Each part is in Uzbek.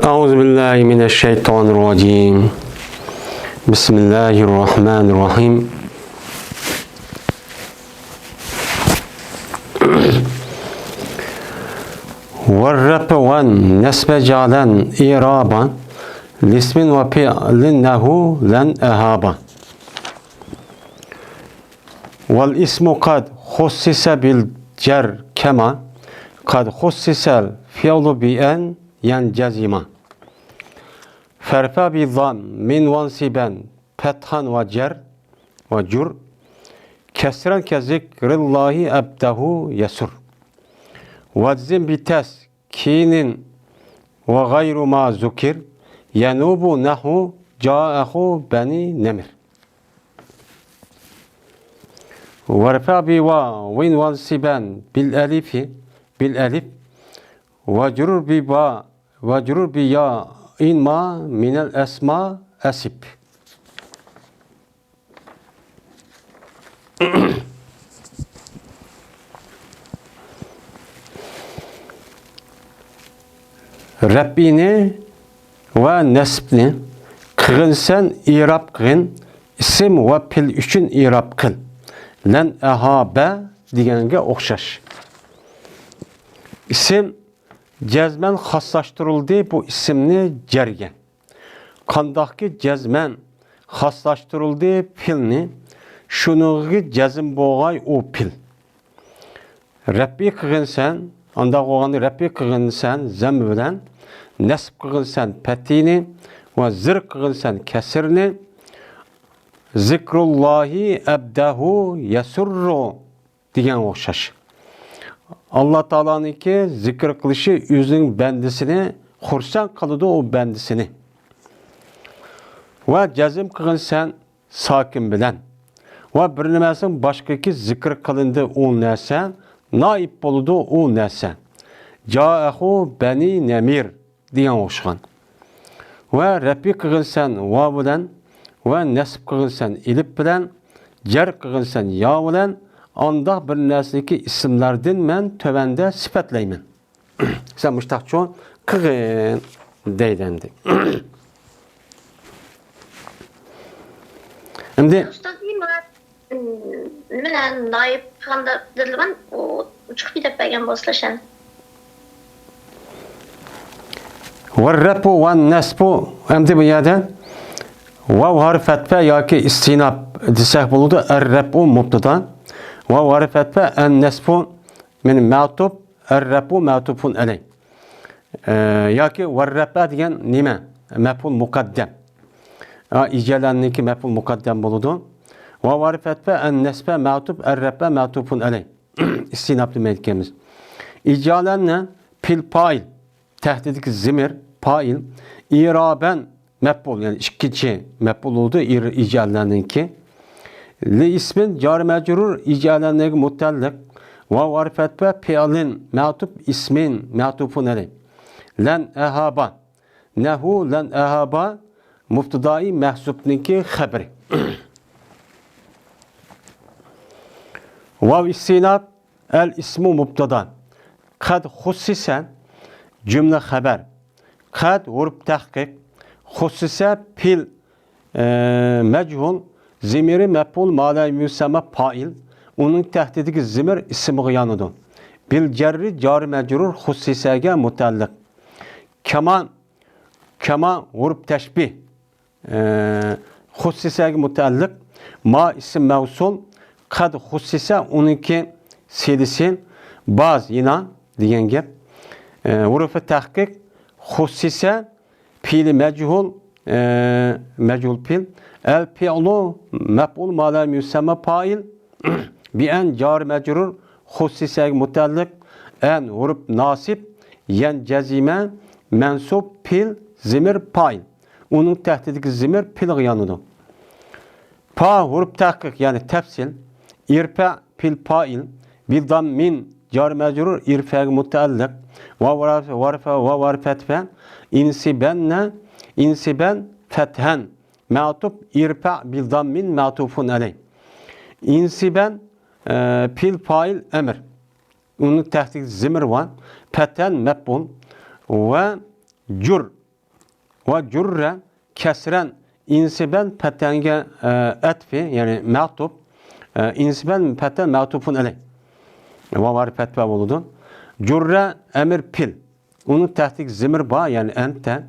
Euzubillahimineşşeytanirracim. Bismillahirrahmanirrahim. وَالرَّفْعُ وَالنَّصْبَ جَعْلًا إِعْرَابًا لِاسْمٍ وَفِعْلٍ لَهُ لَنْ أَهَابًا وَالْإِسْمُ قَدْ خُصِّصَ بِالْجَرِّ كَمَا قَدْ خُصِّصَ الْفِعْلُ بِأَنْ يَنْجَزِمَ فَارْفَعْ بِالضَّمِّ وَانْصِبًا فَتْحًا وَجَرًّا وَجُرًّا كَسْرًا كَذِكْرِ اللّٰهِ أَبْدَهُ يَسُرُّ وَجْزِمْ بِتَسْكِينٍ وَغَيْرُ مَا ذُكِرَ يَنُوبُ نَحْوُ جَاءَهُ بَنِي نَمِرَ وَارْفَعْ بِواوٍ وَانْصِبًا بِالْأَلِفِ وَجْرُرْ بِيَاءٍ مَا مِنَ الْأَسْمَاءِ أَسِبْ Rabbini ve nesbini kılın sen irab kılın isim ve pil üçün irab kıl. Len ehabe degenge okşaş. İsim cezmen xaslaştırıldı bu isimni cerge. Kandaki cezmen xaslaştırıldı pilni şunuğu cezim boğay o pil. Rabbi kılın sen anda qoğanı Rabbi kılın sen zem bilen nesb kılın sen petini ve zir kılın sen kesirini zikrullahi ebdehu yesurru diyen okşaş. Allah Teala'nın ki zikir kılışı yüzün bendisini xursan kılıdı o bendisini. Ve cezim kılın sen sakin bilen ve bir nimesin başkaki zikir kılındı o nesen naib boludu o nesen. Ca'ehu beni nemir diyen okşan. Ve Rabbi kılın sen va bilen ve nesb kılın sen ilip bilen cer kılın sen ya bilen anda bir nesniki isimlerden men tövende sifatleymen. Sen müştakçon kılın deydendi. Şimdi Мен наиб кылганда дилган о чыгып кетип берген болсулашан. وَالرَّفُ وَالنَّصْبُ Hem bu yerden vav harf etfe ya ki istinap desek buludu. Er-refu mubtadan. Vav harf etfe en-nesbu min ma'tub er-refu ma'tubun aleyh. Ya ki var-refa diyen nime? Mef'ul mukaddem. İcelenninki mef'ul mukaddem buludu. Vav harf etfe en-nesbe ma'tub er-refa ma'tubun aleyh. İstinaplı melkemiz. İcelenle pil pail tehdidiki zimir pail iraben mef'ul yani ikinci mef'ul oldu icaleninki li ismin car mecrur icaleninki mutallik ve varfet ve fiilin ma'tub ismin ma'tubun aleyh len ehaba nehu len ehaba muftedai mehzubninki haberi vav istinab el ismu mubtada kad hussisen cümle haber kad vurup tahkik hussise pil mechul zimiri mef'ul ma'la müsemme fail onun tehdidiki zimir isim gıyanıdır. Bil cerri cari mecrur hussisege mutallik kema vurup teşbih hussisege mutallik ma isim mevsul kad hussise onunki silisin baz yine diyen gep vurufu tahkik hussise pili mechul mechul pil el fi'lu mef'ul ma la yusamma fa'il bi en car mecrur hussise mutallik en vurup nasib yen cezime mensup pil zimir fa'il onun tehdidiki zimir pil gıyanıdır. Pa vurup tahkik yani tefsil irfa pil fa'il bil dammin car mecrur irfa mutallik ve varfetfen insiben fethen ma'tub irfa bil dammin ma'tufun aleyh insiben pil fail emir onun tehdit zimir var fethen mef'ul ve cur ve cürre kesren insiben petenge etfi yani ma'tub insiben peten ma'tubun aleyh. Ve var fetva oldu. Cürre emir pil. Onun tahtik zimir ba yani ente.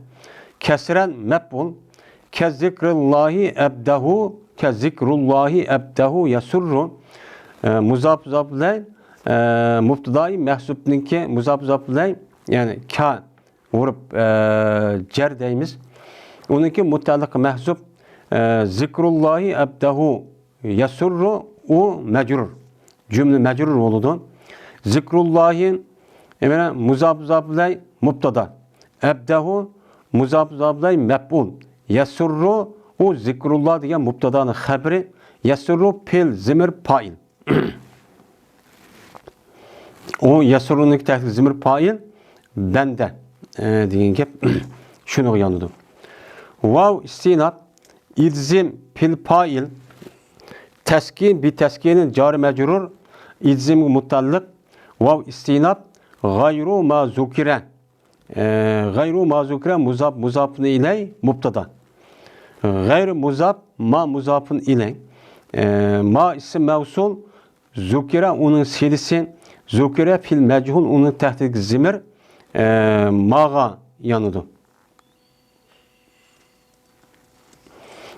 Kesren mebul. Kezikrullahi ebdehu. Kezikrullahi ebdehu yasurru. Muzab zablay. Muftudai mehzubninki muzab zablay. Yani ka vurup cer deyimiz. Onunki mutallık mehzub. Zikrullahi ebdehu yasurru. O mecrur. Cümle mecrur oldu. Zikrullahi muzab zablay mubtada. Ebdehu muzab zablay meb'ul. Yasurru o zikrullah diye mubtadanın haberi. Yasurru pil zimir pail. O yasurru'nun tahtik zimir pail bende diyen gep şunu yanıdım. Vav istinab idzim pil pail teskin bir teskinin cari mecrur idzim mutallık vav istinab gayru ma zukire gayru ma zukire muzab muzafın iley mubtada gayru muzab ma muzafın iley ma isim mevsul zukire onun silisi zukire fil mechul onun tahtik zimir mağa yanıdı.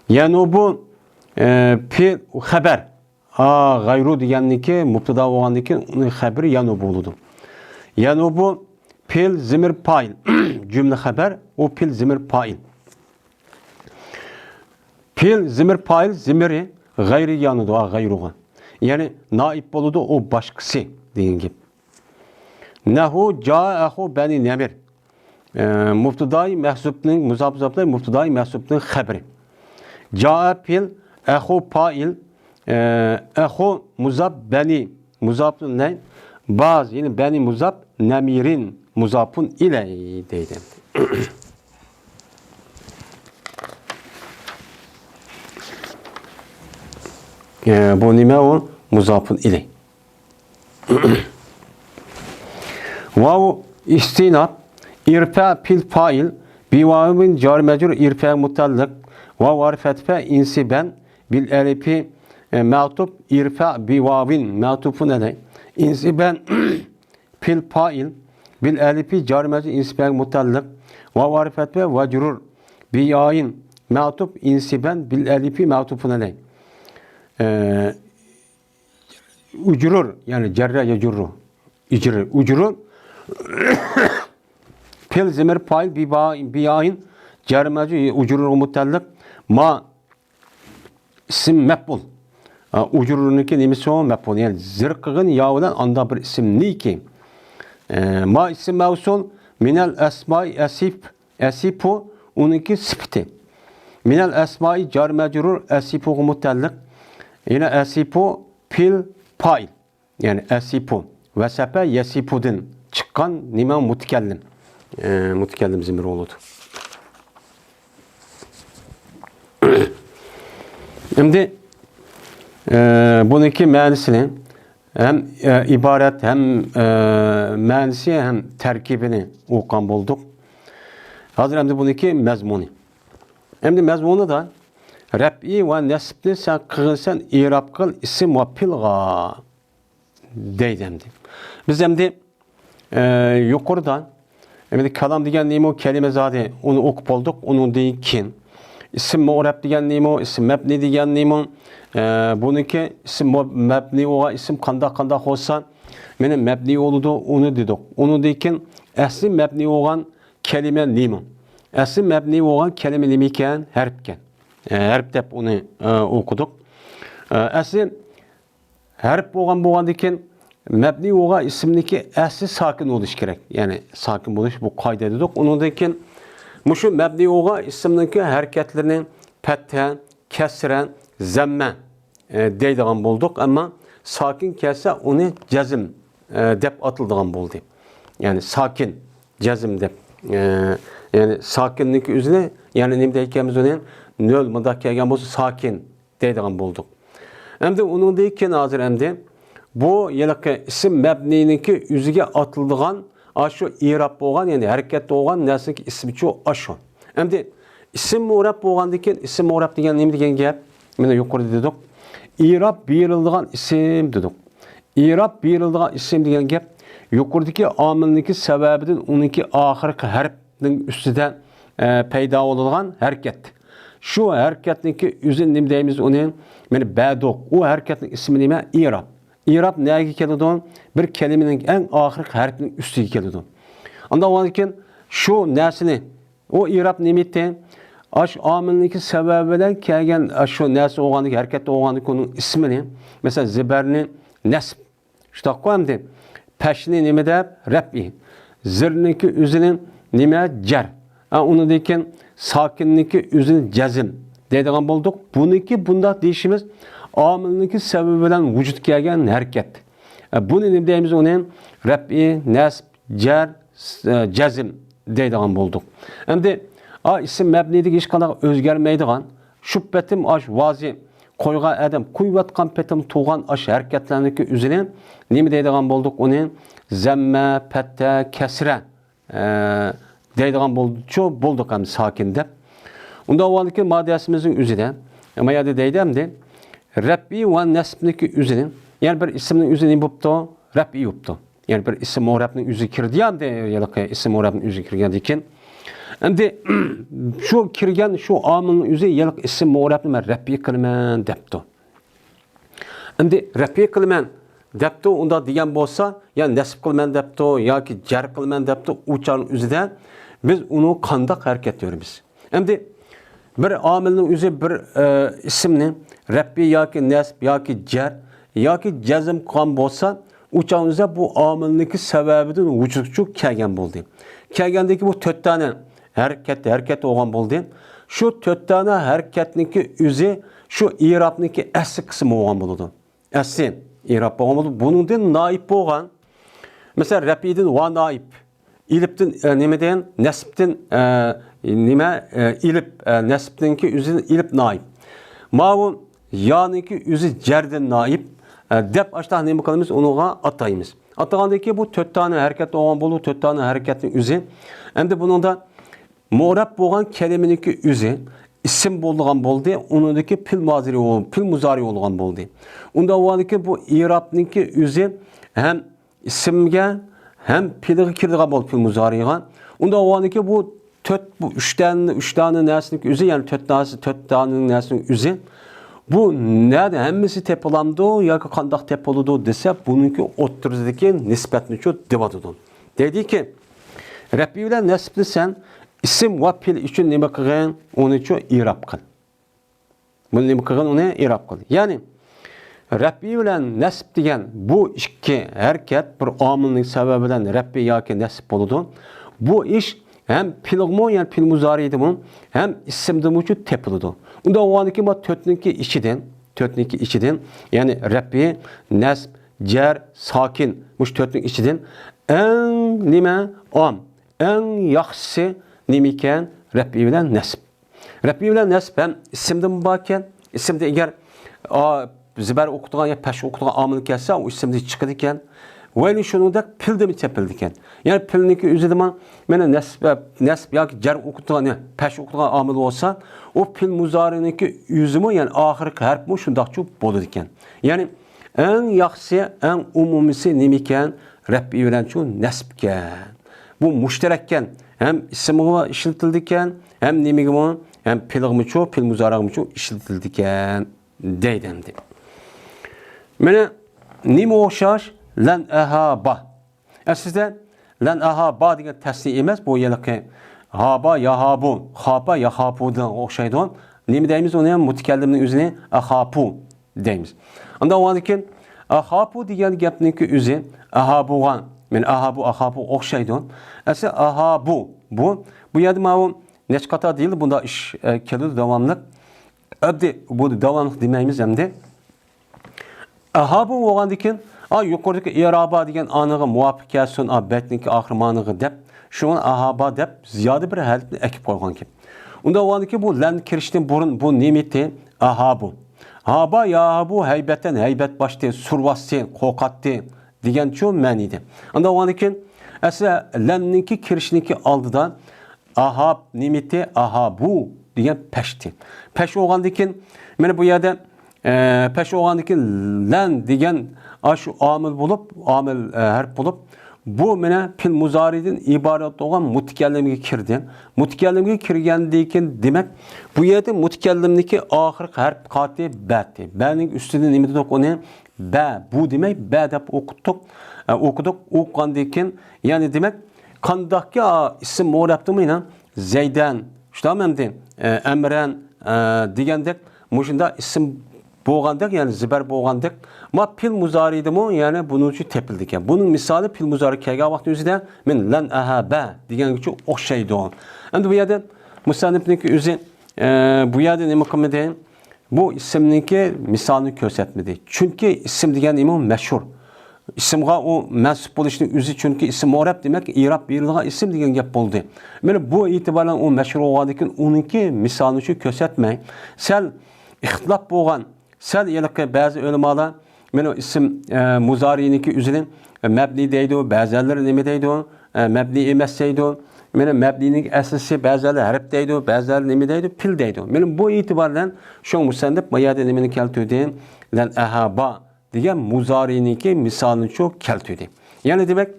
Yani bu pil haber gayru degenniki mubtada olgandaki haberi yani buludu. Yani bu pil zimir pail cümle haber o pil zimir pail. Pil zimir pail zimiri gayri yanıdı gayruğa. Yani naib buludu o başkası deyin gibi. Nehu ca'ehu beni nemir. Muftudai mehzubnin muzabzabday muftudai mehzubnin haberi. Ca'a pil ehu pail ehu muzab beni muzabun ne? Bazı yani beni muzab nemirin muzapun ile deydi. Bu nime o muzapun ile. Vav istinab irfa pil fail bivavin car mecrur irfa mutallık vav arfetfe insiben bil elifi ma'tub irfa bivavin ma'tubun aleyh insiben pil fail bil elifi car mecrur insiben mutallık vav arfetfe vecrur biyain ma'tub insiben bil elifi ma'tubun aleyh ucurur yani cerre yecurru ucurur pil zimir fail biyain cermeci ucurur mutallık ma isim mebul ucururunki nimisi o mebul yani zirkığın yağıdan anda bir isim ni ki ma isim mevsul minel esmai esipu onunki sıfti minel esmai car mecrur esipu mutallık yine esipu pil fail yani esipu ve sepe yesipudin çıkan nime mutkellim. Mutkellim zimir oldu. Şimdi bununki mealisini hem ibaret hem mealisi hem terkibini okuyan bulduk. Hazır hem de bununki mezmuni. Hem de mezmunu da Rab'i ve nesbni sen kığılsan irab kıl isim ve pilga deydi hem de. Biz hem de yukarıdan kalam degen neymi o kelime zade onu okup olduk. Onun deyin kin. İsim mu'rab degen neymi o, isim mebni degen neymi o. Bununki isim mebni oğa isim kanda olsa benim mebni oldu onu dedik. Onu deyin asli mebni olan kelime neymi o. Asli mebni olan kelime neymiken harpken. Harp dep onu okuduk. Asli harp olan deyin mebni oğa isimdeki asli sakin oluş gerek. Yani sakin oluş bu kayda dedik. Onundakin muşu mebni oğa isimdeki hareketlerini pethe, kesren, zemme deydiğen bulduk ama sakin kesse onu cezim dep atıldığan buldu. Yani sakin, cezim dep. Yani sakinlik üzerine yani nimdeykemiz onun nöl mıdakkegen bozu sakin deydiğen bulduk. Hem de onundakin hazır hem de bu yelaki isim mebnininki yüzüge atıldığan aşu irab boğan yani hareketli olan nesneki ismi çoğu aşu. Hem de İsim mu'rab bo'lgandan keyin isim mu'rab degan nima degan gap? Mana yuqorida dedik. İrab berildigan isim dedik. İrab berildigan isim degan gap yuqoridagi omilniki sababidan uniki oxirgi harfning ustidan paydo bo'ladigan harakat. Shu harakatniki o'zi nima deymiz uni? Mana badoq. U harakatning ismi nima? İrab. İrab nega keladi? Bir kalimaning eng oxirgi harfining ustiga keladi. Unda o'zkin shu narsani o İrab nima deydi? Aş amilniki sebebi bilan kelgan shu narsa o'g'anlik harakatda o'g'anlik uning ismini, mesela zibarni nasb. Shunday qo'yamdi. Pashni nima deb? Rabbi. Zirniki o'zini nima? Jar. Undan keyin sokinniki o'zini jazm deydigan bo'ldik. Buniki bunda deyishimiz amilniki sebebi bilan vujudga kelgan harakat. Buni nima deymiz uni? Rabbi, nasb, jar, jazm deydigan bo'ldik. Endi isim mabnidagi hech qanaqa o'zgarmaydigan, shu petim ash vazi qo'ygan adam qo'yayotgan petim tug'an ash harakatlarniki o'zini nima deydigan bo'ldik uni? Zamma, patta, kasra deydigan bo'ldik ham sokin deb. Unda avvalki modasimizning o'zida nima yerda deydimdi? Rabbi va nasbniki o'zini, ya'ni bir ismning o'zi nima bo'pti? Rabbi bo'pti. Ya'ni bir ism mu'rabning o'zi kirdi hamda ya'ni ism mu'rabning o'zi kirgan ekan. Endi shu kirgan shu omilning o'zi yiliq ism mu'rabni men rabbi qilaman debdi. Endi rabbi qilaman debdi, unda degan bo'lsa, ya nasb qilaman debdi yoki jar qilaman debdi, uçan o'zida biz uni qanday harakat qilamiz? Endi bir omilning o'zi bir ismni rabbi yoki nasb yoki jar yoki jazm qilgan bo'lsa, uçağımızda bu amilniki sebebinden vücutçu kelgen buldu. Kelgendeki bu 4 tane hareket olgan buldu. Şu 4 tane hareketniki üzü şu irabniki asli kısmı olgan buldu. Asli irab olgan buldu. Bunun da naib olgan. Mesela rapidin va naib. İliptin nimeden nasibtin nime ilip nasibtinki üzü ilip naib. Mavun yaniki üzü cerden naib. Dep aşağı neymi kalımız onuğa atayımız. Atağındaki bu 4 tane hareket olan bulu 4 tane hareketin üzü. Hem de bunun da mu'rab boğan kelimeniki üzü isim bolduğan boldu. Onundaki pil muzari olğan boldu. Onda oğandaki bu irabniki üzü hem isimge hem piligi kirdiğe bol pil muzariga. Onda oğandaki bu 3 tane neslik üzü yani 4 tane neslik üzü. Bu nerede hemmisi tepelandı ya ki kandak tepoludu dese bununki otturdaki nispetini çok devadıdın. Dedi ki Rabbi ile nesbli sen isim ve pil için nime kıgın onu için irab kıl. Bunu nime kıgın onu irab kıl. Yani Rabbi ile nesb diyen bu iki hareket bir amilinin sebebiyle Rabbi ya ki nesb oludu. Bu iş hem pilgmo yani pil muzariydi bunun hem isimdi bu için tepoludu. Unda o anki ma 4'niki içiden yani Rabbi, nasb, jar, sakin muş 4'ning içiden en nime en yaxşısı nimiken Rabbi bilen nasb. Rabbi bilen nasb hem isimden bakken isimde eğer zibar okuduğun ya peş okuduğun amil kelse o isimde çıkıdı iken ve şunu da pilde mi tepildi iken. Yani pilniki üzerinden mene nasb ya jar okuduğun ya peş okuduğun amil olsa o pil muzariniki yüzümü yani ahirki harf mu şundak çok bolu iken. Yani en yaxşısı en umumisi nimiken Rabbi bilen şu nasbken. Bu müşterekken hem ismi işletildiken hem nimigi hem pilgimi çok pil muzarigimi çok işletildiken deydemdi. Mene nime oxşaş lan ahaba. Sizde lan ahaba degan tasniy emas bu yilqi haba yahabu, haba yahabudan oxşaydigan. Nima deymiz uni ham mutakallimning o'zini ahapu deymiz. Unda o'ziki ahapu degan gapniki o'zi ahabugan, men ahabu oxşaydigan. Asli ahabu bu yerda mana necha qator deyildi, bunda ish keladi davomli. Abdi bu davomli demaymiz hamda. Ahabu bo'lgandan yuqoridagi iraba degan aniga muvofiq kelsin, batniki oxir ma'niga deb şunu ahaba deb ziyoda bir harfni ekib qo'ygan ekan. Unda o'g'andiki bu lan kirishdan burun bu nimeti ahabu. Haba yahabu haybatan haybat boshdi, survasdi, qo'qatdi degan shu ma'nida. Unda o'g'andiki asli lanniki kirishniki oldidan ahab nimeti ahabu degan pashti. Pash bo'lgandan keyin mana bu yerda pash bo'lgandan keyin lan degan shu omil bo'lib, omil harf bo'lib, bu mana fil muzaridan iborat bo'lgan mutakallimga kirdi. Mutakallimga kirgandan keyin demak, bu yerda mutakallimniki oxirgi harf qoti bati. Baning ustida nima dedik uni? Ba. Bu demak ba deb o'qidik. O'qigandan keyin, ya'ni demak, qandaqki ism mo'rabdimi? Zaydan, shulamamdi, amran degandek, mushunda ism bo'lgandek, ya'ni zibar bo'lgandek, ma fil muzaridimi, ya'ni buni uchun tepildi ekan. Buning misoli fil muzari kelgan vaqt o'zida men lan ahaba deganga o'xshaydi. Endi bu yerda musannifniki o'zi bu yerda nima qilmadi? Bu ismniki misolini ko'rsatmadi. Chunki ism degan nima mashhur. İsimga o mənsub bo'lishning o'zi chunki ism mu'rab demak i'rob berilgan ism degan gap bo'ldi. Mana bu e'tiboran o mashhur bo'lgandan keyin uniki misolini shu ko'rsatmay, sal ixtilof bo'lgan, sal yiliqi ba'zi ulamolar mana ism muzariniki o'zini mabni deydi, ba'zilar nima deydi? Mabni emas deydi. Mana mabnining asosi ba'zilar harf deydi, ba'zilar nima deydi? Fil deydi. Mana bu e'tiboran shu musannif bu yerda nimani keltirdi? Lan ahaba degan muzariniki misolini çok keltirdi. Yani demek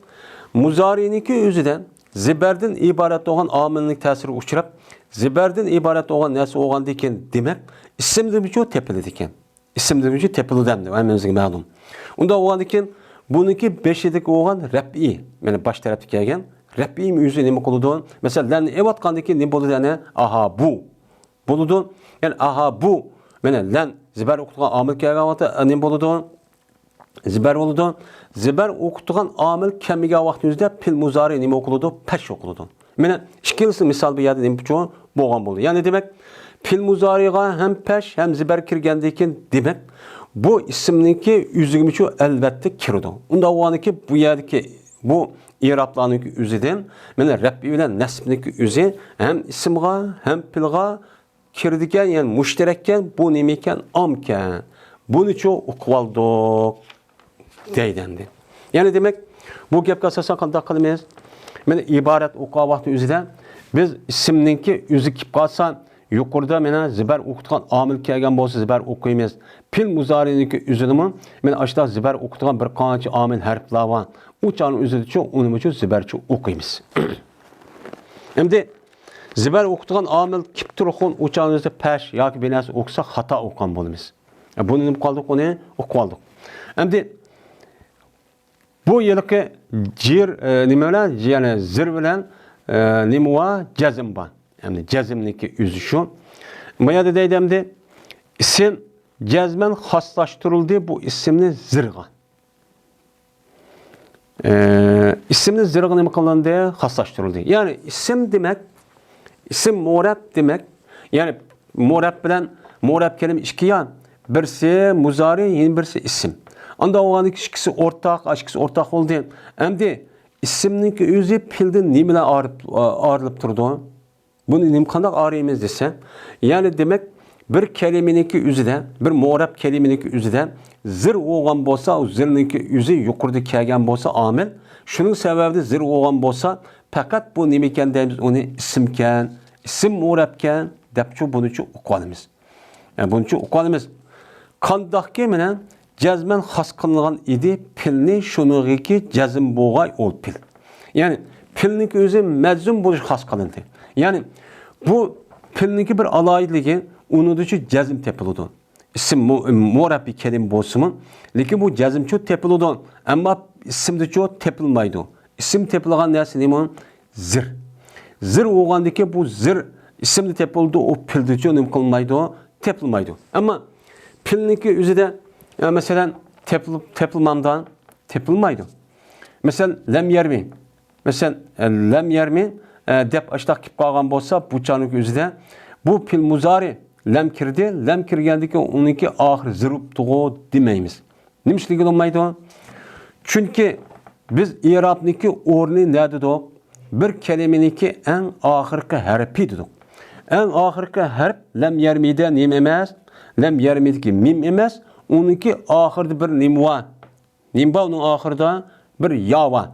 muzariniki o'zidan zibardan iborat bo'lgan omilning ta'siriga uchrab, zibardan iborat bo'lgan narsa bo'lgandan keyin demak ismning uchun tepiladi ekan. Ismning uchun tepiladi, hammamizga ma'lum. Unda bo'lgandan keyin buniki beshidagi bo'lgan rab'i, mana bosh tarafga kelgan rab'i o'zi nima qiladi? Masalan, evatgandan keyin nima bo'ladi? Ana aha bu bo'ladi. Yani aha bu mana lan zibar o'qitilgan omil kelgan vaqtda nima bo'ladi? Zibar bo'ladi. Zibar o'qitilgan omil kamiga vaqtingizda fil muzari nima o'qiladi? Pash o'qiladi. Mana ikkinchisi misol bu yerda nima uchun bo'lgan bo'ldi. Ya'ni demak fil muzariga ham pash ham zibar kirgandan keyin demak bu ismniki o'ziga uchun albatta kiradi. Unda o'g'aniki bu yerdagi bu i'roblarning o'zidan mana rabbi bilan nasbniki o'zi ham ismga ham filga kirdigan, ya'ni mushtarakkan, bu nima ekan? Omkan. Buni uchun o'qib oldik deydi. Yani demek bu gapga asosan qanday qilamiz? Mana iborat o'qigan vaqt o'zida biz ismninki o'zi kelib qolsa, yuqorida mana zibar o'qitgan omil kelgan bo'lsa zibar o'qiymiz. Fil muzariniki o'zidimi? Mana ashta zibar o'qitgan bir qancha omil harflar bor. Uçanın o'zida uning uchun zibarchi o'qiymiz. Endi zibar o'qitgan omil kelib turgan uçanın o'zida pash yoki binasi o'qsa xato o'qigan bo'lamiz. Buni nima qildik? Uni o'qib oldik. Endi bu yilki jir nima bilan, ya'ni zir bilan nima va jazm bor. Ya'ni jazmniki o'zi shu. Bu yerda deydimdi, ism jazman xoslashtirildi bu ismni zirga. İsmni zirga nima qilindi? Xoslashtirildi. Ya'ni ism demak, ism mu'rab demak, ya'ni mu'rab bilan mu'rab kelimi ikki yon. Birisi muzari, yeni birisi isim. Anda olan ikisi ortak oldu. Endi ismninki o'zi fildan nima bilan ayrılib turdi? Buni nima qanday araymiz desa, ya'ni demak bir kelimeniki o'zida, bir mu'rab kelimeniki o'zida zir bo'lgan bo'lsa, o zirninki o'zi yuqorida kelgan bo'lsa omil, shuning sababida zir bo'lgan bo'lsa, faqat bu nima ekan deymiz, uni ismkan, ism mu'rabkan debchi buni uchun o'qib olamiz. Yani bunun uchun o'qib olamiz. Qandaqki bilan jazman xos qilingan edi, filni shuningki jazm bo'lg'ay ol fil. Ya'ni filniki o'zi majzum bo'lish xos qilindi. Ya'ni bu filniki bir aloyidligi, uni uchun jazm tepiladi. Ism mu'rabbi kelim bo'lsin, lekin bu jazmchi tepiladi. Ammo ismdichi tepilmaydi. Ism tepilgan narsa nima? Zir. Zir bo'lgandiki bu zir ismni tepildi, o fildichi nima qilmaydi? Tepilmaydi. Ammo filniki o'zida mesela tepilmamdan tepilmaydı. Mesela lem yermi. Mesela lem yermi dep açtaq kip qalğan bolsa bu çanık özüdə bu fil muzari lem kirdi. Lem kirgendiki onunki ahir ziruptuğu demeyimiz. Nimişligi olmaydı? Çünkü biz i'rabniki o'rni ne dedik? Bir kelimeniki en ahirki harfi dedik. En ahirki harf lem yermide nim emas, lem yermideki mim emas. Onunki ahırda bir nimva. Nimva onun ahırda bir ya var.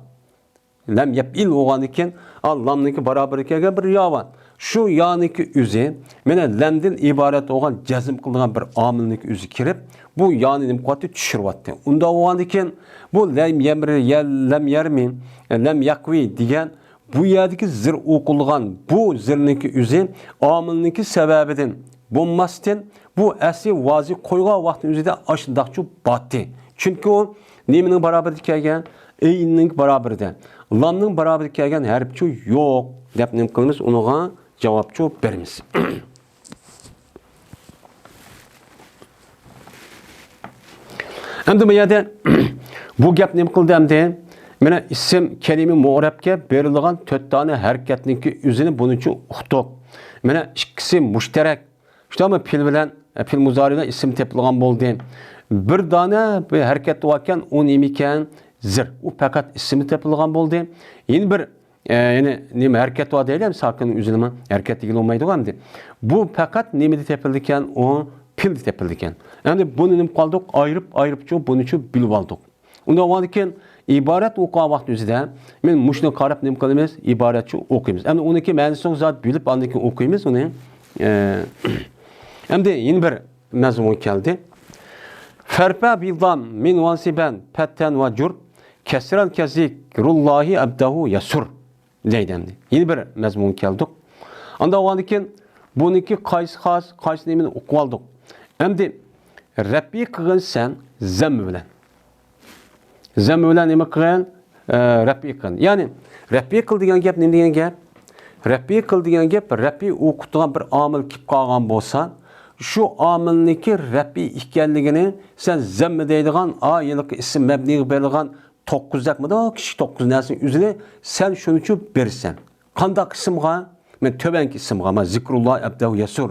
lam yapil bo'lgan ekan, lamniki barobar kelgan bir yo bor. Shu yoniki o'zi mana lamdan iborat bo'lgan jazm qilingan bir omilniki o'zi kirib, bu yoni nim qoti tushiryapti. Unda bo'lgan ekan, bu lam yamri lam yarmi lam yaqvi degan bu yerdagi zir o'qilgan bu zirniki o'zi omilniki sababidan bo'lmasdan bu asli vazi qo'ygan vaqtning o'zida ashundaqchu batdi. Chunki u nimaning barobarida kelgan? Eyinning barobarida. Lamning barobarida kelgan harfchi yo'q deb nim qilamiz, unga javobchi beramiz. Endi bu yerda bu gap nim qildi endi? Mana ism kelime mu'rabga berilgan 4 tane hareketniki o'zini buning uchun uqtib. Mana ikkisi mushtarak. Şuama pil bilen pil muzarida isim tepilgan bo'ldi. Bir dana bir hareket varken o nimiken zir. O fakat ismi tepilgan bo'ldi. Yeni bir yani nima hareket var değil mi? Sakın üzülme hareket ilgili olmaydı hamdi. Bu fakat nimede tepildiken o pil tepildiken. Yani bunu nim kaldık ayırıp çok bunun için bilip aldık. Onda varken ibaret okuğa vakti üzerinde men muşnu qarab nim qilamiz ibaretçi okuymiz. Yani onunki ma'nosini zat bilip andaki okuymiz onu. Endi yeni bir mazmun keldi. Ferpa bildan min vansiben petten ve cur kesran kezik rullahi abdahu yasur deydi endi. Yeni bir mazmun keldik. Anda oğandikin buniki qaysi xas, qaysi nemini o'qib oldik. Endi Rabbi qilgan sen zamm bilan. Zamm bilan nima qilgan? Rabbi qilgan. Ya'ni Rabbi qil degan gap nima degan gap? Rabbi qil degan gap Rabbi o'qitgan bir omil kelib qolgan bo'lsa, şu amilniki Rabbi ekanligini sen zamm deydigan aylik ism mabni berilgan 9 zakmida kishi 9 narsani o'zini sen shuning uchun bersan. Qanday ismga? Men töbanki ismga, men zikrulloh abdahu yasur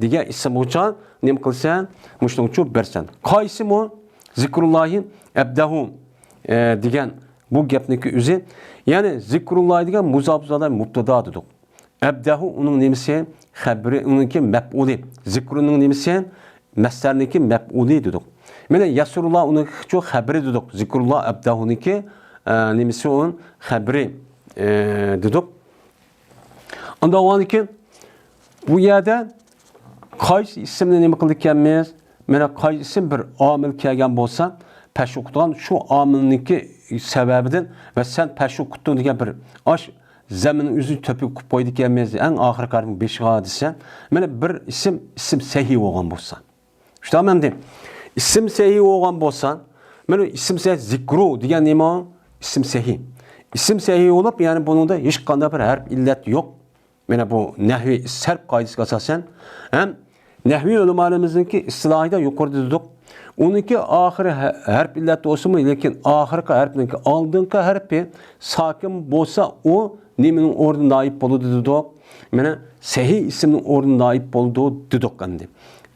degan ism uchun nima qilsan? Shuning uchun bersan. Qaysi mu? Zikrullohi abdahu degan bu gapniki o'zi, ya'ni zikrulloh degan muzofzalar mubtada dedik. Abdahu onun nemisi xabri, onunki mef'uli. Zikrunun nemisi masdarniki mef'uli dedik. Mana yasurullah onunki çok xabri dedik. Zikrullah abdahuniki nemisi onun xabri dedik. Onda olanki bu yerda qaysi ismni nima qilganmiz? Mana qaysi ism bir omil kelgan bo'lsa, pashukdan şu omilniki sababidan va sen pashukdun degan bir ash zeminin üzü töpük koydu gelmez. En ahir karım 5 hadise. Mana bir isim sahih olgan bolsa. İşte men deyim. İsim sahih olgan bolsa, mana isim sahih zikru degan nima? İsim sahih. İsim sahih olup yani bunun da hiç qanday bir harf illet yok. Mana bu nahvi sarf qoidasiga asosan ham nahvi ulamalarimizninki islohida yuqorida dedik. Onunki ahiri harf illet olsunmu, lekin ahirki harfninki oldingi harfi sakin bolsa o nimenin orada naib boludu dedik. Mana sahih ismning orada naib boludu dedik endi.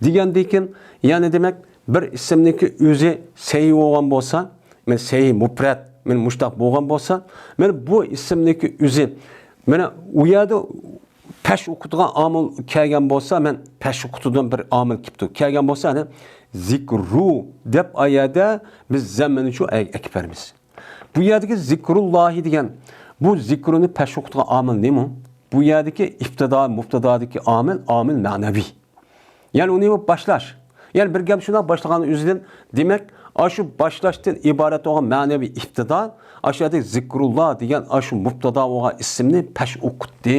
Degandekin, yani demek bir ismniki o'zi sahih bo'lgan bo'lsa, men sahih mufrad, men mushtaq bo'lgan bo'lsa, men bu ismniki o'zi mana u yerda pesh o'qitgan omil kelgan bo'lsa, men pesh o'qitgan bir omil kelibdi. Kelgan bo'lsa, hani zikru deb oyada biz zammini shu akbarmiz. Bu yerdagi zikrullohi degan bu zikruni pesh o'qitgan omil nima? Bu yerdagi ibtido, mubtadodagi omil ma'naviy. Yani onu başlaş. Yani bir gap şuna başlagan üzüden demek aşı başlaştın ibaret olan manevi iftida aşağıda zikrullah diyen aşı mubtada olan isimni peş okuttu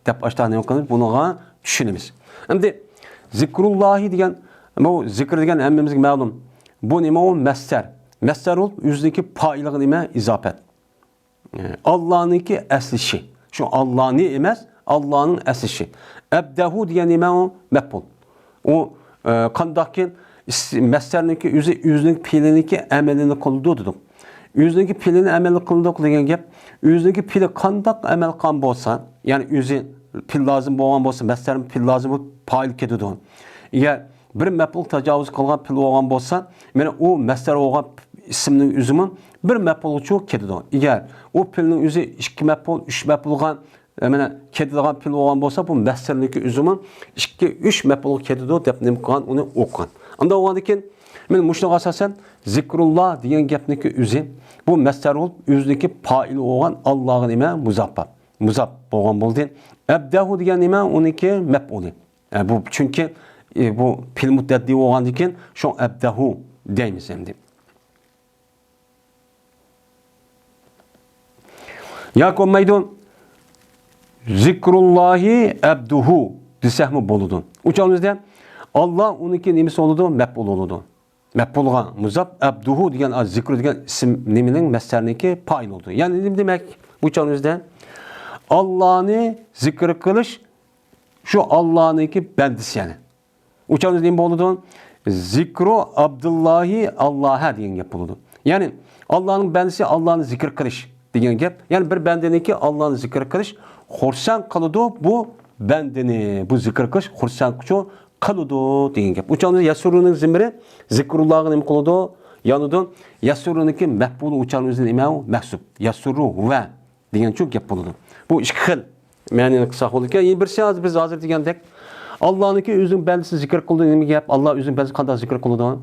dep baştan okunup bunu düşünemiz. Şimdi zikrullahi diyen bu zikr diyen emmimizge malum. Bu nima o messer. Messer olup yüzdeki paylığı nima izafet. Allah'ınki asli şey. Şu Allah'ın emez, Allah'ın asli şey. Ebdehu diyen nima o mef'ul. O kandakin meslerninki yüzünün piliniki emelini kıldı dedik. Yüzünün pilini emeli kıldı degan gap. Yüzünün pili kandak emel kan bolsa, yani yüzü pil lazım bolgan bolsa, meslerin pil lazım bu paylı ketidi. Eğer bir mef'ul tajavuz kılgan pil bolgan bolsa, mana o mesler bolgan ismning yüzümün bir mef'ul çok ketidi. Eğer o pilning yüzü 2 mef'ul, 3 mef'ul bolgan mana ketidigan pil bo'lgan bo'lsa, bu masdarniki o'zimi 2-3 maf'ul ketidi deb nim qilgan, uni o'qigan. Unda o'qigandan keyin Men muşuna asasen zikrullah degan gapniki o'zi bu masdar bo'lib, o'ziniki fa'il bo'lgan Allohga nima muzaffaf. Muzaff bo'lgan bo'ldi. Abdahu degan nima? Uniki maf'uli. Bu chunki bu fil muddati bo'lgandan keyin shu abdahu deymiz endi. Ya ko'maydi zikrullahi abduhu desakmi bo'ladi. Uchamizda Allah uniki nimasi bo'ladi? Maf'ul bo'ladi. Maf'ulga muzaf abduhu degan zikru degan ism nimening masdarniki fa'il bo'ldi. Ya'ni nima demak? Uchamizda Allah'ni zikr qilish şu Allah'nınki bendisi yani. Uçağınız neyim bo'ladi? Zikru Abdullahi Allah'a degan gap bo'ladi. Yani Allah'ın bendisi Allah'ni zikr qilish degan gap. Yani bir bendeniki Allah'ni zikr qilish xursand qiladi bu bendeni bu zikr qilish xursand qiladi degan gap. Uçağınız yasurunun zimri zikrullah'ı nima qiladi? Yanıdan yasuruniki maf'ul uçağınızın nima u? Mahsub. Yasuru va degan çok gap bo'ladi. Bu ikki xil ma'noni qilsak bo'ladi. Yana bir şey biz hozir degandek Allah'nınki o'zining bendisi zikr qildi nima gap? Allah o'zining bendisi qanday zikr qiladi?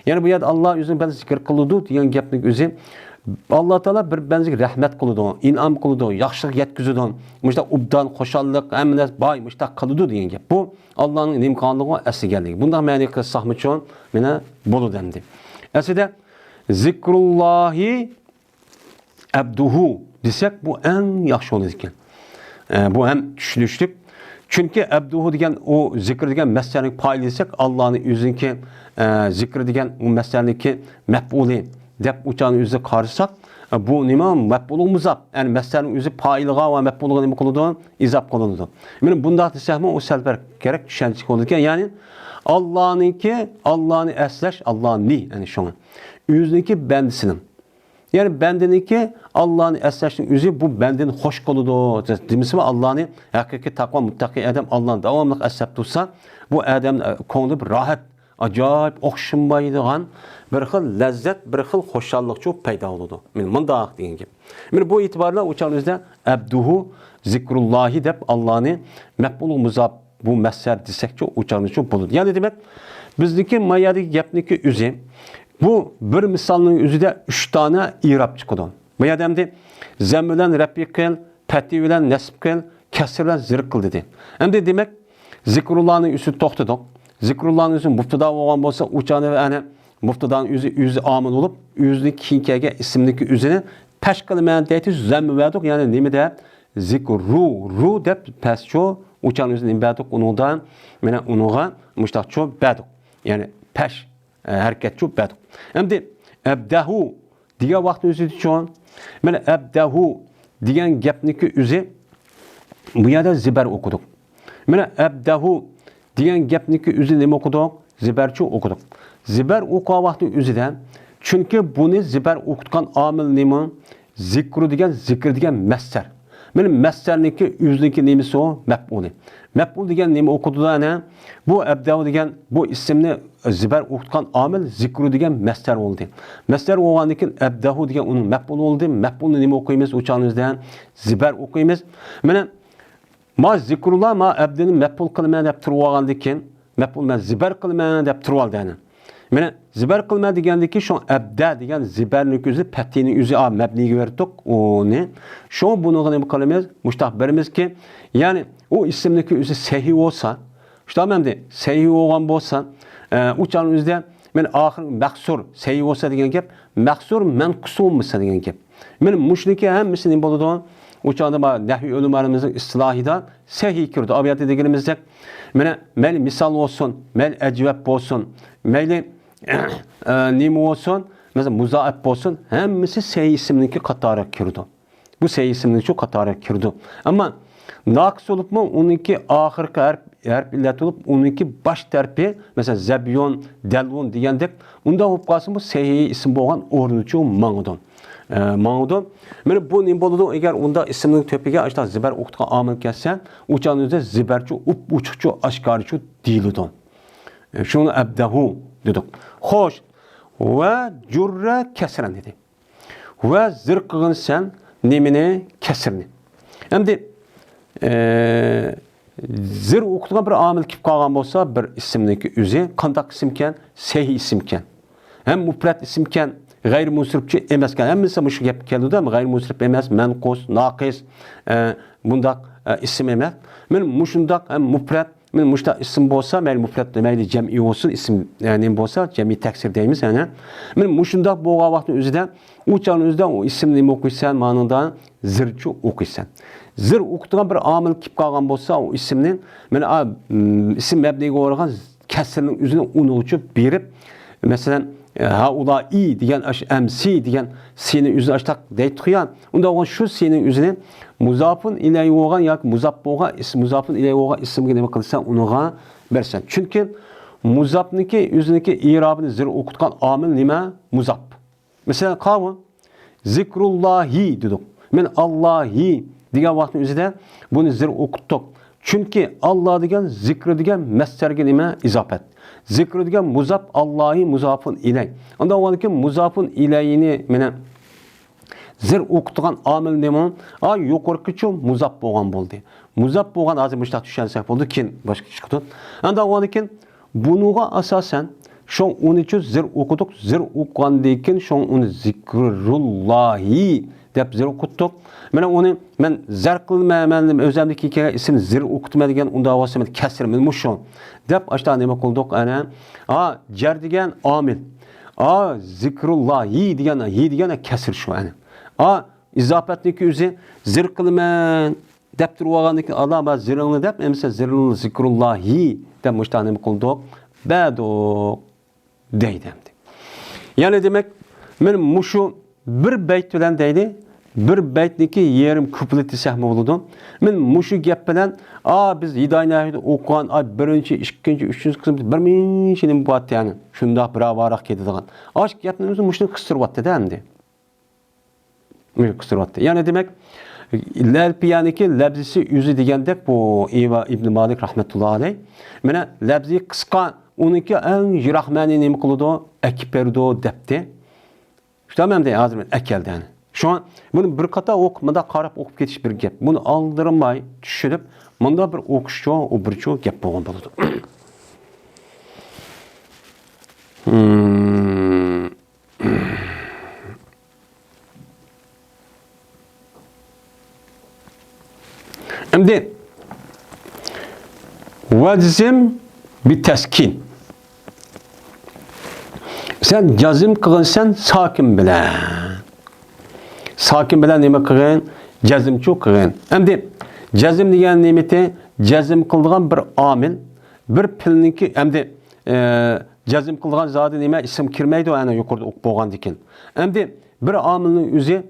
Yani bu yerda Allah o'zining bendisi zikr qiladi degan gapning o'zi Allah Teala bir benziga rahmat qiladi, in'om qiladi, yaxshilik yetkazadi. Muşta ubdan, xo'shallik, hammas boy muşta qiladi degan gap. Bu Allohning imkonligi asliganligi. Bunday ma'ni qilsakmi uchun mana bo'ladi endi. Aslida zikrullohi abduhu desek bu en yaxshi bo'ladi ekan. Bu hem tushunishlik. Çünkü abduhu degan o zikr degan masdarning fa'ili desek Allohning o'ziniki zikr degan u masdarniki maf'uli deb uçağın o'zi qarasak bu nima maf'ul muzaf. Yani masdarning o'zi fa'ilga va maf'ulga nima qiladi? Izof qiladi. Mana bundaq desakmi o salbar kerak tushunchi bo'ladi ekan. Ya'ni Allah'ni eslash, Allah'ni yani şunu. O'ziniki bendisinin. Yani bendeniki Allah'ın eslashning o'zi bu bendeni hoş qiladi. Demismi Allah'ni haqiqiy taqvo muttaqi adam Allah'ni davomli eslab tursa bu adam ko'ngli bir rahat, ajoyib o'xshinmaydigan bir xil lazzat, bir xil xo'shallik çok paydo bo'ladi. Men mundaq degan gap. Men bu e'tiborla o'chog'imizda abduhu zikrullahi deb Allah'ni maf'ul muzaf bu masdar desakchi o'chog'imizcha bo'ladi. Ya'ni demak bizniki mayadagi gapniki o'zi bu bir misalının özüde 3 tane irab çıkıdı. Bu adamda zem bilen rabbi qil, fati bilen nasb qil, kasr bilen zirq qil dedi. Endi demek zikrullahning üstü to'xtadik. Zikrullahning üstü mubtada bo'lgan bo'lsa, uçanı ve ana mubtadaning o'zi amil bo'lib, o'zining keyingi ismniki o'zini pesh qilman deydi, zem verdik. Yani nima deb zikru deb pescho uçanın o'zini verdik. Undan mena unuga mushtaqcho verdik. Yani pesh hareket çok bad. Hem de abdahu diye vakti özü için ben abdahu diyen gapniki özü bu yerde ziber okuduk. Ben abdahu diyen gapniki özü ne okuduk? Ziberçi okuduk. Ziber okuğa vakti özüden çünkü bunu ziber okutkan amil neymi? Zikru diyen messer. Benim messerniki özünki nemisi o? Mef'uli. Mef'ul degan nima o'qidida ana bu abdahu degan bu ismni zibar o'qitgan amil zikru degan masdar bo'ldi. Masdar bo'lgandan keyin abdahu degan uning maf'ul bo'ldi. Maf'ulni nima o'qiymiz? O'chog'imizdan zibar o'qiymiz. Mana ma zikrullah ma abdini maf'ul qilman deb turib olgandan keyin maf'ul men zibar qilman deb turib oldi ana. Mana zibar qilma degandan keyin shu abda degan zibarning o'zi patining o'zi mabniga berdik. Uni shu buni nima qilamiz? Mushtaq berimizki, ya'ni o isimdeki özü sahih olsa, işte memde sahih olan olsa, uçağın özde men ahir maksur sahih olsa degen gap, maksur menqus olmasa degen gap. Men mushniki hemmisini bo'ladi. Uçağında nahvi ulumlarımızın istilahida sahih kirdi. Abiyat deganimizde mena mel misal olsun, mel ecvab olsun, mel nima olsun, mesela muzaaf olsun, hemmisi sahih isimniki qatori kirdi. Bu sahih isimniki şu qatori kirdi. Ama naqs olup mu onunki ahirki harf illet olup onunki baş terpi mesela zebyon, delvon degandek unda olup qalsın bu sahih isim bo'lgan o'rnichi ma'nudon. Ma'nudon. Mana bu nima bo'ladi agar unda ismning to'piga ashta zibar o'qitgan amil kelsa, o'chani o'zi zibarchi uchuqchi ashkarichi deyiladi. Shuni abdahu dedik. Xo'sh, va jurra kasran dedi. Va zirqig'in sen nimini kasrni. Endi zir o'qitgan bir amil kelib qolgan bo'lsa, bir ismniki o'zi qanday ismkan? Sahih ismkan. hem mufrat isimken gayri musrifçi emasken. Hem şu gap keldi da gayri musrif emas, manqus, naqis bundaq isim emas. Men muşundaq hem mufrat men muşta isim bolsa, mayli mufrat mayli cem'i olsun, isim yani bolsa cem'i taksir deymiz yani. Men muşundaq bolgan vaqtın özüdə o çağın özüdə o isimni nima o'qiysan, ma'nodan zirchi o'qiysan. Zir o'qitigan bir amil kelib qolgan bolsa, o isimni mana isim mabniga o'rgan kasrning o'zini unutib berib, masalan haulai degan MC degan seni o'zini açtaq deydi qo'yan. Unda o shu sening o'zini muzafun ilayhi bo'lgan yoki muzaf bo'lgan ism muzafun ilayhi bo'lgan ismga nima qilsan, uniga bersan. Chunki muzafniki o'ziniki i'robini zir o'qitgan amil nima? Muzaf. Mesela qavun zikrullahi dedik. Men Allahi degan vaqtning o'zida buni zir o'qitdik. Chunki Allah degan zikr degan masdarga nima? Izofat. Zikr degan muzaf, Allahi muzafun ilay. Onda o'lki muzafun ilayini mena zir o'qitgan amil nima? Yuqorqicha muzaf bo'lgan bo'ldi. Muzaf bo'lgan hozir mushtaq tushunsak bo'ldi, keyin boshqa chiqdi. Onda o'lki bunuga asosan şon onu için zir okuduk. Zir okugandan keyin şon onu zikrullahi deb zir okuttuk. Mana onu men zar qilmayman, o'zimdagi isim zir okutma degan unda avvasa men kasr men mushon deb ashta nima qildik ana? Jar degan amil. Zikrullahi degan hi degan kasr shu ana. İzofatniki o'zi zir qilman deb turib olgandan keyin Allah ba zirini deb emsa zirul zikrullahi deb mushta nima qildik? Bado deydimdi. Yani demek men muşu bir beyt bilen deydi, bir beytniki yerim kuplet desek mi oldu? Men muşu gap bilen biz hidayet okuyan birinci, ikinci, üçüncü kısım bir minçinin bu at yani. Şunda bir avarak kedidigan. Aşk yaptığın özü muşunu kıstırvattı dendi. Kıstırvattı. Yani demek Lelpiyaniki lebzisi yüzü digendek bu İbn Malik rahmetullahi aleyh. Mene lebzi kıska onunki en jirahmani nemi kılıdı? Ekberdo depti. İşte ben de hazır ekeldi yani. Şu an bunu bir kata okumada qarab okup ketiş bir gap. Bunu aldırmay, düşürüp, bunda bir okuşçu, o birço gap boğan buludu. Şimdi vazim bir teskin. Sen cazim kılınsan sakin bilen. Sakin bilen nime kılın? Cazim çok kılın. Şimdi cazim diyen nimeti cazim kıldığın bir amil, bir pilninki, şimdi cazim kıldığın zaten nime isim kirmeydi o yani yukarıda boğan dikin. Şimdi bir amilin üzü,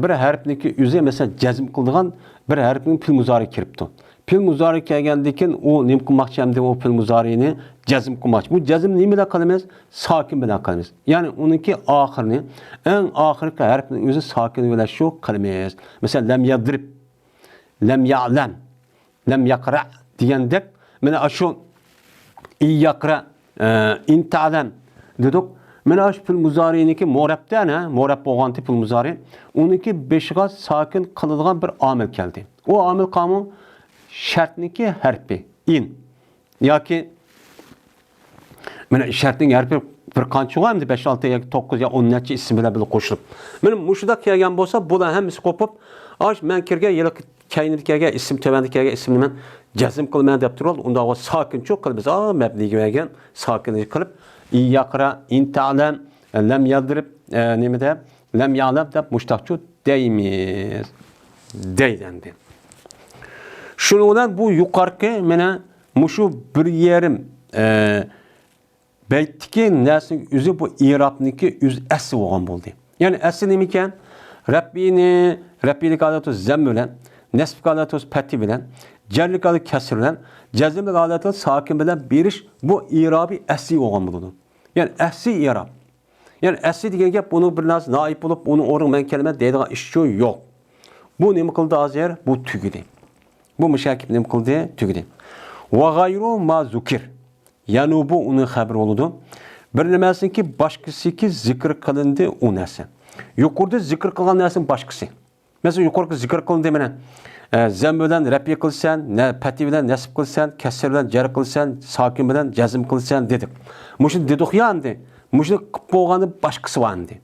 bir harfniki üzü mesela cazim kıldığın bir harfning pil muzari kiripti. Pil muzari kelgandikin o nim qilmoqchi hamda o pil muzarini jazm qilmoqchi. Bu jazm nima bilan qilamiz? Sokin bilan qilamiz. Ya'ni uniki oxirini, eng oxirgi harfning o'zi sokin bilan shu qilamiz. Masalan lam yadrib, lam ya'lam, lam yaqra degandek mana shu yaqra, in ta'lam dedik. Mana shu pil muzariniki mu'rabdan, mu'rab bo'lgan pil muzari, uniki beshiga sokin qiladigan bir omil keldi. O amil qanun şartniki harfi in. Yoki mana shartning harfi bir qancha ham 5 6 yoki 9 yo 10 necha ism bilan qo'shilib. Mana mushida kelgan bo'lsa, bular hammasi qo'pib, men kirgan yili kaynida kelgan ism tövanda kelgan ismni men jazm qilman deb turib, unda o sokin cho'q qilib, mabniga kelgan sokin qilib, yaqra, in ta'lam, lam yadrib, nima deb, lam ya'lam deb mushtaqchu deymiz. Deydendi. Şunu olan bu yukarıki mena muşu bir yerim beytiki nesin üzü bu irabniki üz esi olan buldu. Yani esi nemiken Rabbilik adatı zem bilen, nesbik adatı peti bilen, cerlik adatı kesir bilen, cezimlik adatı sakin bilen bir iş bu irabi esi olan buldu. Yani esi irab. Yani esi diyen gap bunu bir nas naip olup onu orun men kelime deydiğin iş yok. Bu nemi kıldı az yer? Bu tügüdü. Bu müşakip nemi kıldı? Tügüdü. Ve gayru ma zukir. Yani bu onun haberi oldu. Bir nemesin ki başkası ki zikir kılındı o nesi. Yukarıda zikir kılan nesin başkası. Mesela yukarıda zikir kılındı mene. Zem bilen rapi kılsan, peti bilen nesip kılsan, kesir bilen cer kılsan, sakin bilen cezim kılsan dedik. Muşun dedik yandı. Muşunu qıp bolğanı başqısı var endi.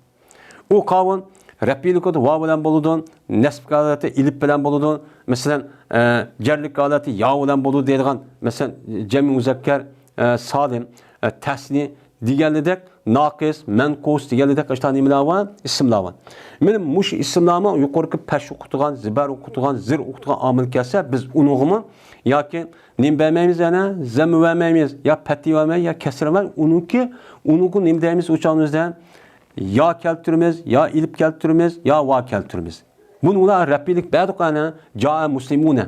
O qavun Rabbilik adı va bilan bo'ludi, nasb holati ilib bilan bo'ludi. Masalan, jarlik holati ya bilan bo'ludi deydigan, masalan, jami muzakkar salim tasni deganidek naqis, manqus deganidek qishta nimalar bor, ismlar bor. Meni mush ismlarni yuqorqi pash o'qitigan, zibar o'qitigan, zir o'qitigan omil kelsa, biz unig'imi yoki nim bermaymiz ana, zam vermaymiz, ya patti vermaymiz, ya kasr vermaymiz. Uniki nim deymiz o'chog'imizda ya keltirimiz, ya ilip keltirimiz, ya va keltirimiz. Bunu ular Rabbilik ba'du qana jaa muslimuna.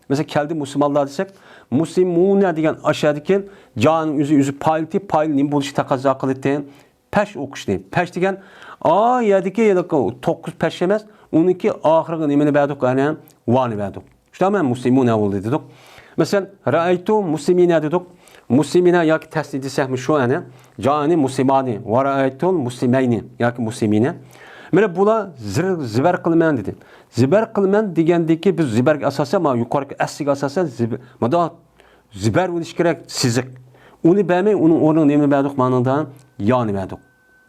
Mesela keldi Müslümanlar desek, Müslümune degan aşağıdaki canın yüzü paylti nim buluşu takazza kılıtın peş okuşlayın. Peş degan a yerdeki 9 peş emez. Onunki ahırı nimeni ba'du qana vani ba'du. İşte ben Müslümune oldu dedik. Mesela ra'aytu muslimine dedik. Muslimine yoki tasnid desakmi shu ana jani muslimani va ra'aytul muslimayni yoki muslimine. Mana bular zibar qilman dedi. Zibar qilman degandiki biz zibarga asosan ma yuqorgi asliga asosan zibar bo'lish kerak siziq. Uni bermay uning o'rniga nima berdik ma'noda yoni berdik.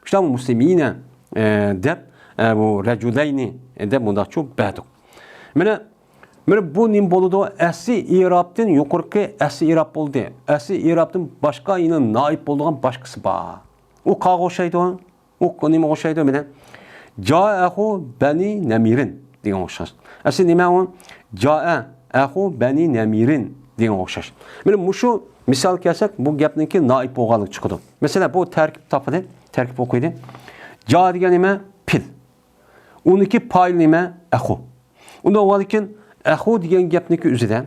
İşte bu muslimine deb bu rajulayni deb mundaqchu berdik. Mana bu nim bo'ldi? Asli i'robdan yuqorqi asli i'rob bo'ldi. Asli i'robdan boshqa yana naib bo'lgan boshqasi bor. U qaga o'xshaydi. U nima o'xshaydi mana? Ja'ahu bani namirin degan o'xshash. Asli nima u? Ja'a ahu bani namirin degan o'xshash. Mana mushu misol kelsak, bu gapniki naib bo'lganlik chiqadi. Masalan, bu tarkib topadi, tarkib o'qiydi. Ja degan nima? Pil. Uniki payl nima? Ahu. Unda o'g'alikin ahu degan gapniki o'zida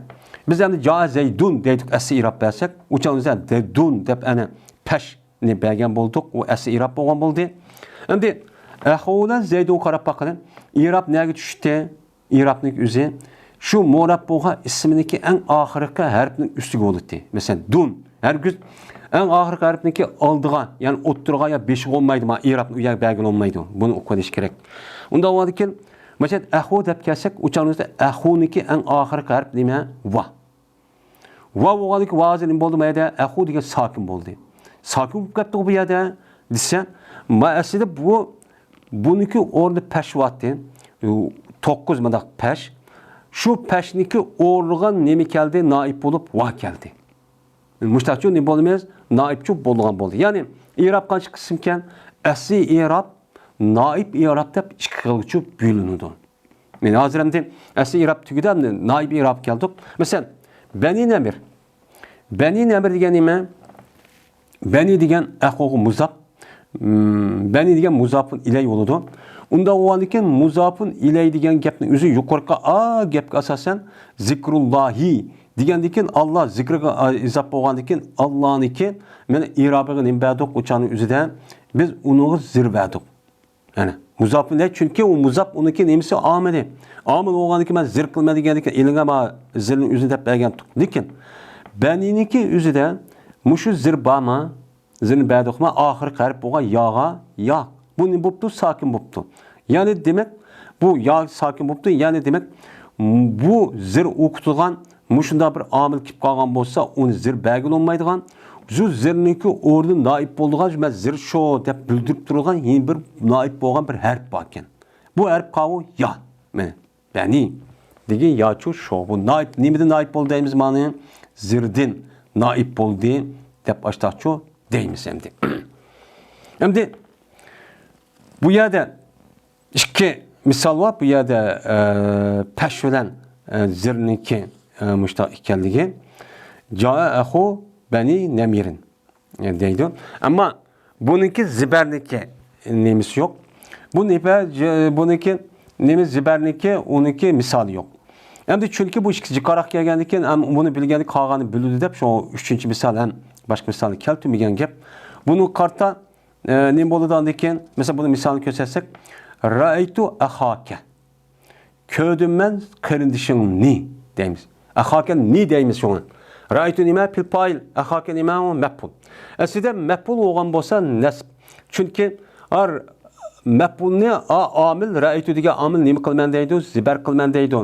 biz endi ja zaydun deydik asli i'rob bersak, o'changizda zaydun deb ana pashni bergan bo'ldik, u asli i'rob bo'lgan bo'ldi. Endi ahudan zaydun qarab baqing, i'rob nega tushdi? I'robning o'zi shu mo'rab bo'lgan isminiki eng oxirgi harfning ustiga bo'ldi. Masalan, dun hargiz eng oxirgi harfniki oldiga, ya'ni o'ttirga ya beshiga olmaydi, ma i'rob u yerga bergan olmaydi. Buni o'qish kerak. Unda o'g'alikin mesela ahu deb kelsak, o'changizda ahuniki eng oxirgi harf nima? Va. Va bo'lganiki vazin bo'ldi mayda, ahu degan sokin bo'ldi. Sokin bo'lib ketdi bu yerda desa, ma aslida buniki o'rni pashvatdi. 9 mındaq pash. Shu pashniki o'rniga nima keldi? Naib bo'lib va keldi. Mushtaqchu nima bo'lmaymiz? Naibchu bo'lgan bo'ldi. Ya'ni i'rob qancha qism ekan? Asli i'rob naib i'rob deb ikki xilga bo'linadi. Men hozir endi asli i'rob tugida naib i'rob keldik. Masalan, bani namir. Bani namir degan nima? Bani degan aqu muzaf. Bani degan muzafun ilay bo'ladi. Unda o'g'anikin muzafun ilay degan gapning o'zi yuqorqa gapga asosan zikrullohi degandikin Allah zikriga izof bo'lgandikin Allohniki mana i'robiga nima berdik o'chaning o'zida biz uni zirvadik. Yani muzaf ne? Çünkü o muzaf onunki nemisi ameli. Amel oğlanki ben zir kılma degandikin elinge ma zirin üzünde bergen tuk. Lekin beniniki üzüde muşu zir bama zirin berdokma ahir qarib boğa yağa ya. Bu ne buptu? Sakin buptu. Yani demek bu yağ sakin buptu. Yani demek bu zir okutulan muşunda bir amel kip kalgan bolsa onu zir bergen olmaydıgan. Şu zirninki orada naib bo'lgan, men zir sho deb bildirib turgan yeni bir naib bo'lgan bir harf bor ekan. Bu harf qavu ya. Men ya'ni degan yachu sho. Bu naib nimada naib bo'ldi deymiz ma'ni? Zirdin naib bo'ldi deb ashtachu deymiz endi. Endi bu yerda ikki misol bor. Bu yerda pash bilan zirninki mushtaq ekanligi. Ja'ahu bani namirin deydi. Ama bununki ziberniki nemisi yok. Bununki nemiz ziberniki, onunki misali yok. Hem de çünkü bu ikisi qarak kelgandikin, bunu bilgeni qolgani biludi deb, şu 3-chi misal ham boshqa misolni keltirmagan gap. Buni qarta nima bo'ladigan, mesela bunu misolni ko'rsatsak, ra'aytu ahaka. Ko'rdim men qarindishingni deymiz. Ahaka ni deymiz shuni. Ra'aytu nima fil fa'il, ahaka nima maf'ul. Aslida maf'ul bo'lgan bo'lsa nasb. Chunki maf'ulni amil ra'aytu degan amil nima qilman deydi? Zibar qilman deydi.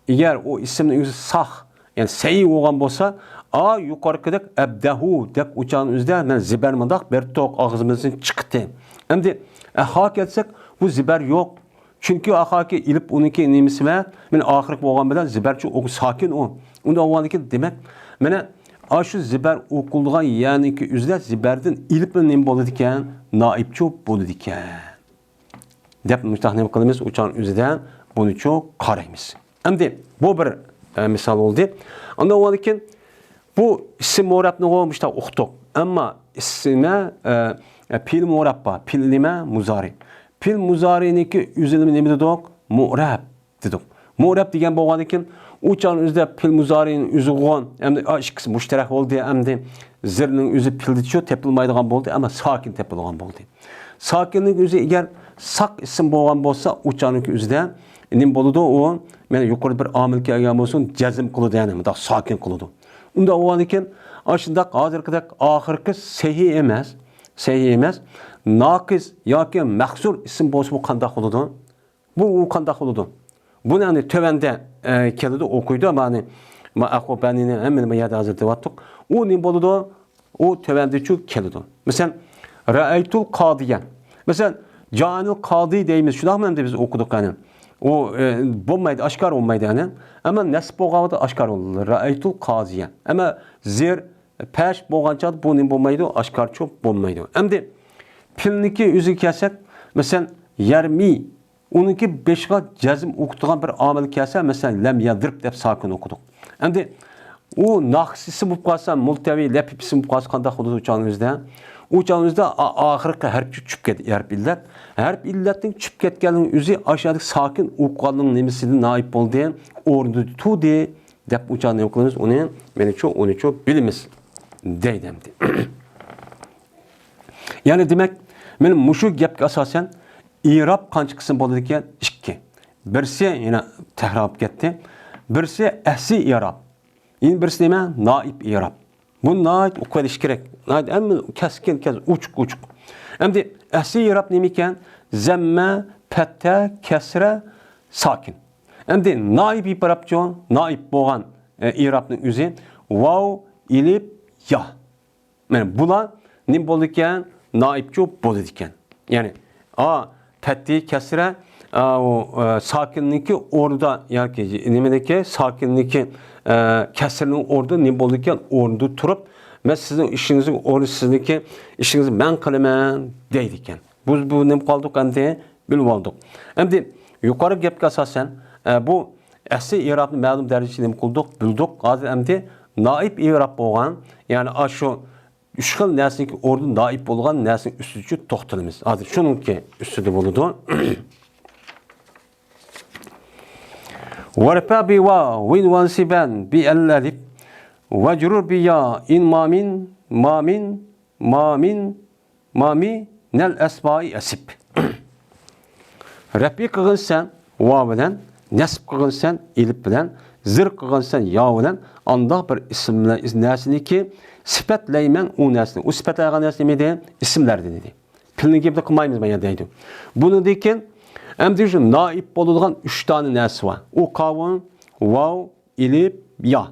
Agar o ismning o'zi sah yani seyi olgan bolsa, a yukarıdaki ebdehu dep uçağın üzerinde men ziber mındak bir tok ağzımızın çıktı. Endi hak etsek bu ziber yok. Çünkü ahaki ilip onunki nimisi ve men ahirki bolgan bilen ziberçi o sakin o. Unda oğandaki demek mene şu ziber okulduğun yani ki üzerinde ziberden ilip nim bolu diken naipçu bolu diken. Dep müstahnem kılımız uçağın üzerinde bunu çok karayımız. Endi bu bir misal oldu. Anda oğandaki bu isim morabını olmuşta okuduk. Ama isime pil morabba, pillime muzari. Pil muzariniki üzülümü ne dedik? Mu'rab dedik. Mu'rab degan bo'lgandan keyin uçağın üzerinde pil muzarinin üzü qo'ygan, endi ikkisi mushtarak bo'ldi, endi zirning üzü pildi şu tepilmaydigan bo'ldi, ama sakin tepilgan bo'ldi. Sakinlik üzü eğer sak isim bo'lgan bo'lsa, uçağınki üzüde nim bo'ladi o, men yuqori bir amil kelgan bo'lsin, jazm qiladi, ya'ni bunday sakin qiladi. Unda bo'lgandan keyin ashundaq hozirgidek oxirgi sahih emas, naqiz yoki mahsur ism bo'lsa bu qanday bo'ladi? Bu qanday bo'ladi? Buni hani tövende keladi okuydu ama hani akhobanini hemen bir yerde hazır devattık. O ne bo'ladi? O tövende çok keladi. Mesela ra'aytul qadiyan. Mesela canil qadi deymiz. Şuna mı biz okuduk hani? O bo'lmaydi, aşkar olmaydı yani. Ama nasib bo'lganda aşkar olur. Ra'aytul qaziyan. Ama zir peş bo'lgancha bu ne bo'lmaydi? Aşkar çok bo'lmaydi. Endi pilniki yüzü kelsak, mesela yarmi onunki beşga jazm o'qitgan bir amil kelsa, mesela lam yadrib deb sakin o'qidik. Endi u naqsisi bo'lib qolsa, multavi lapipsi bo'lib qolsa qanday qiladi uçağınızda? Uçağınızda oxirgi harf tushib ketdi, harf illatning tushib ketganning o'zi aşağıdaki sakin o'qiganning nimasidan naib bo'ldi, o'rni tutdi deb uçağını o'qilamiz. Onu çok bilimiz deydi. Yani demek benim muşu gapga asosan İrab qancha qism bo'ladi ekan? 2. Birisi yana tahrab ketdi. Birisi ahsi i'rab. Endi birisi nima? Naib i'rab. Bu naib o'qilish kerak. Naib hamma kaskin uchuq. Endi ahsi i'rab nima ekan? Zamma, fatta, kasra, sakin. Endi naib i'rabchi, naib bo'lgan i'rabning o'zi vav, ilib, ya. Mana bular nima bo'ldi ekan? Naibchi bo'ladi ekan. Ya'ni fethi kesre o sakinlik orada yani nimedeki sakinlik kesrenin orada ne boldukken orada turup ve sizin işinizin orada sizdeki işinizi ben kılımen deydikken. Bu ne kaldık andi bilip aldık. Şimdi yukarı gapga asasen bu asli i'rabni ma'lum derecede ne kıldık bildik. Hazır şimdi naib i'rab bo'lgan yani şu üç xil narsaniki orada naib bo'lgan narsaning üstücü to'xtalamiz. Hozir shuningki ustida bo'ladi. Warfa bi wa win wansiban bi al-alif wajrur bi ya in mami nel asma'i asib. Rafi qilgansan va bilan, nasb qilgansan ilib bilan, zir qilgansan ya bilan anda bir ism bilan narsaniki sifatlayman o nesne. O sifatlagan nesne neydi? İsimlerdi dedi. Pilni gibi de kılmayımız ben ya deydi. Bunu deyken hem de şu naib bo'ladigan 3 tane nesne var. O kavun, vav, ilip, ya.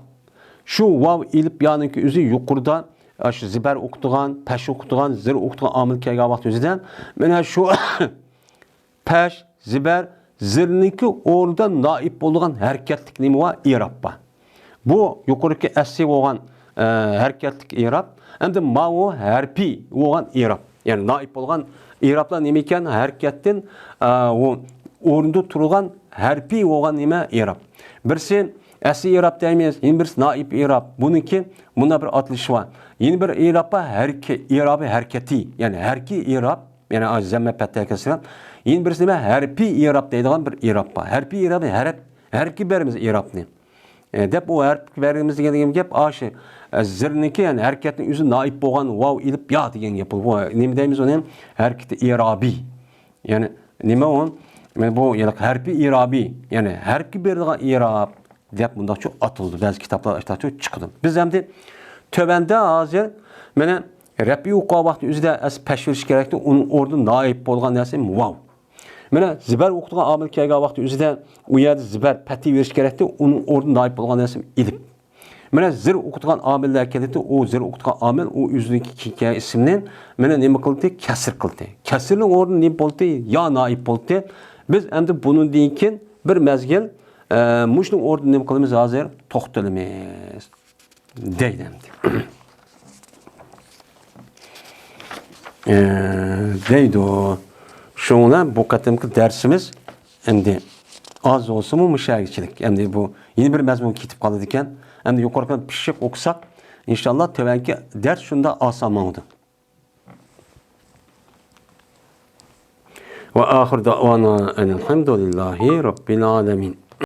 Şu vav, ilip, yanınki özü yukarıda şu ziber okuduğun, peş okuduğun, zir okuduğun amil kelgan vaqt özüden mana şu peş, ziber, zirninki orada naib bo'ladigan hareketlik nima var? İrab var. Bu yukarıki asli bo'lgan hareketlik i'rab, endi ma'u harfi bo'lgan i'rab. Yani naib bo'lgan i'rablar nima ekan? Hareketdan o'rnida turgan harfi bo'lgan nima i'rab. Birisi asli i'rab deymiz, yana birisi naib i'rab. Buniki bunda bir atlışı var. Yeni bir i'rab'a i'rabı hareketi, yani harki i'rab, yani zamme fatta kesran. Yeni birisi nima? Harfi i'rab deydigan bir i'rab var. Harfi i'rabı harfi berimiz i'rabni. Dep o harf verimiz degan gap aşı zirniki yani hareketin yüzü naib bo'lgan vav ilip ya degan gap. Bu nima deymiz onu? Hareketi i'rabi. Yani nima on? Bu yani harfi i'rabi. Yani harfi berilgan i'rab dep bunda çok atıldı. Bazı kitaplar işte çok çıktı. Biz hem de tövende hazır mana rafi o'qigan vaqt o'zida as pashvirish kerakdi. Onun orada naib bo'lgan narsa vav. Mana zibar o'qigan amil kelgan vaqt o'zida u yerda zibar pati berish kerakdi. Uning o'rnida naib bo'lgan narsa ilib. Mana zir o'qitgan omillar keldi. O zir o'qitgan omil o o'zidagi hikoya ismini mana nima qildi? Kasr qildi. Kasrning o'rni nima bo'ldi? Ya naib bo'ldi. Biz endi bundan keyin bir mezgil mushning o'rnini nima qilamiz hozir? To'xtalamiz. Deydi endi. Deydi. Şuna bu qatimki dersimiz endi az olsunmu müşahitçilik. Endi bu yeni bir mezmun ketib qoladi ekan. Endi yuqoridan pishib o'qisak, inshaalloh tevanki ders shunda oson bo'ladi. Va oxir da'vana alhamdulillahi robbil alamin.